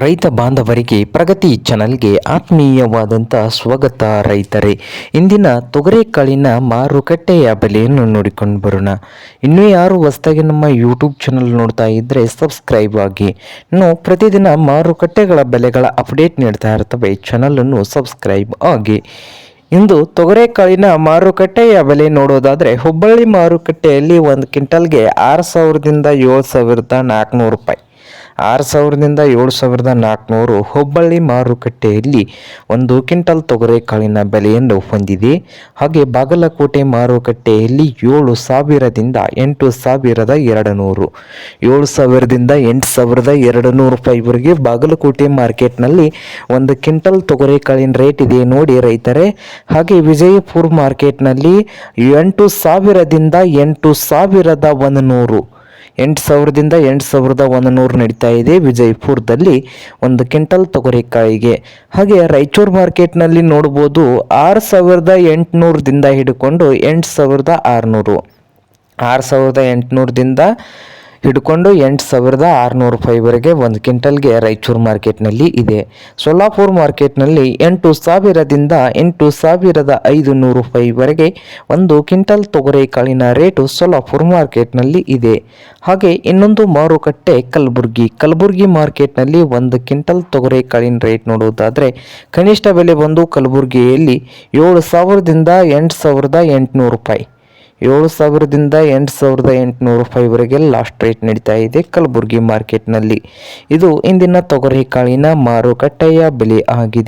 ರೈತ ಬಾಂಧವರಿಗೆ ಪ್ರಗತಿ ಚಾನಲ್ಗೆ ಆತ್ಮೀಯವಾದಂಥ ಸ್ವಾಗತ ರೈತರೇ. ಇಂದಿನ ತೊಗರೆಕಾಳಿನ ಮಾರುಕಟ್ಟೆಯ ಬೆಲೆಯನ್ನು ನೋಡಿಕೊಂಡು ಬರೋಣ. ಇನ್ನೂ ಯಾರು ಹೊಸದಾಗಿ ನಮ್ಮ ಯೂಟ್ಯೂಬ್ ಚಾನಲ್ ನೋಡ್ತಾ ಇದ್ದರೆ ಸಬ್ಸ್ಕ್ರೈಬ್ ಆಗಿ. ಇನ್ನು ಪ್ರತಿದಿನ ಮಾರುಕಟ್ಟೆಗಳ ಬೆಲೆಗಳ ಅಪ್ಡೇಟ್ ನೀಡ್ತಾ ಇರ್ತವೆ, ಚಾನಲನ್ನು ಸಬ್ಸ್ಕ್ರೈಬ್ ಆಗಿ. ಇಂದು ತೊಗರೆಕಾಳಿನ ಮಾರುಕಟ್ಟೆಯ ಬೆಲೆ ನೋಡೋದಾದರೆ ಹುಬ್ಬಳ್ಳಿ ಮಾರುಕಟ್ಟೆಯಲ್ಲಿ ಒಂದು ಕ್ವಿಂಟಲ್ಗೆ 6,000ದಿಂದ 7,400 ರೂಪಾಯಿ. 6,000ದಿಂದ 7,400 ಹುಬ್ಬಳ್ಳಿ ಮಾರುಕಟ್ಟೆಯಲ್ಲಿ ಒಂದು ಕ್ವಿಂಟಲ್ ತೊಗರೆಕಾಳಿನ ಬೆಲೆಯನ್ನು ಹೊಂದಿದೆ. ಹಾಗೆ ಬಾಗಲಕೋಟೆ ಮಾರುಕಟ್ಟೆಯಲ್ಲಿ 7,000ದಿಂದ 8,200, 7,000ದಿಂದ 8,200 ರೂಪಾಯಿವರೆಗೆ ಬಾಗಲಕೋಟೆ ಮಾರ್ಕೆಟ್ನಲ್ಲಿ ಒಂದು ಕ್ವಿಂಟಲ್ ತೊಗರೆಕಾಳಿನ ರೇಟ್ ಇದೆ ನೋಡಿ ರೈತರೇ. ಹಾಗೆ ವಿಜಯಪುರ ಮಾರ್ಕೆಟ್ನಲ್ಲಿ 8,000ದಿಂದ 8,100, 8,000ದಿಂದ 8,100 ನಡೀತಾ ಇದೆ ವಿಜಯಪುರದಲ್ಲಿ ಒಂದು ಕ್ವಿಂಟಲ್ ತೊಗರೆಕಾಯಿಗೆ. ಹಾಗೆ ರಾಯಚೂರು ಮಾರ್ಕೆಟ್ನಲ್ಲಿ ನೋಡ್ಬೋದು 6,800ದಿಂದ ಹಿಡ್ಕೊಂಡು 8,600, 6,800ದಿಂದ ಹಿಡ್ಕೊಂಡು 8,600 ರೂಪಾಯಿವರೆಗೆ ಒಂದು ಕ್ವಿಂಟಲ್ಗೆ ರಾಯಚೂರು ಮಾರ್ಕೆಟ್ನಲ್ಲಿ ಇದೆ. ಸೊಲ್ಲಾಪುರ ಮಾರ್ಕೆಟ್ನಲ್ಲಿ 8,000ದಿಂದ 8,500 ರೂಪಾಯಿವರೆಗೆ ಒಂದು ಕ್ವಿಂಟಲ್ ತೊಗರೆಕಾಳಿನ ರೇಟು ಸೊಲ್ಲಾಪುರ ಮಾರ್ಕೆಟ್ನಲ್ಲಿ ಇದೆ. ಹಾಗೆ ಇನ್ನೊಂದು ಮಾರುಕಟ್ಟೆ ಕಲಬುರ್ಗಿ ಮಾರ್ಕೆಟ್ನಲ್ಲಿ ಒಂದು ಕ್ವಿಂಟಲ್ ತೊಗರೆಕಾಳಿನ ರೇಟ್ ನೋಡುವುದಾದರೆ ಕನಿಷ್ಠ ಬೆಲೆ ಬಂದು ಕಲಬುರ್ಗಿಯಲ್ಲಿ 7,000ದಿಂದ 8,800 ರೂಪಾಯಿ, 7,000ದಿಂದ 8,800 ರೂಪಾಯಿವರೆಗೆ ಲಾಸ್ಟ್ ರೇಟ್ ನಡೀತಾ ಇದೆ ಕಲಬುರ್ಗಿ ಮಾರ್ಕೆಟ್ನಲ್ಲಿ. ಇದು ಇಂದಿನ ತೊಗರೆಕಾಳಿನ ಮಾರುಕಟ್ಟೆಯ ಬೆಲೆ ಆಗಿದೆ.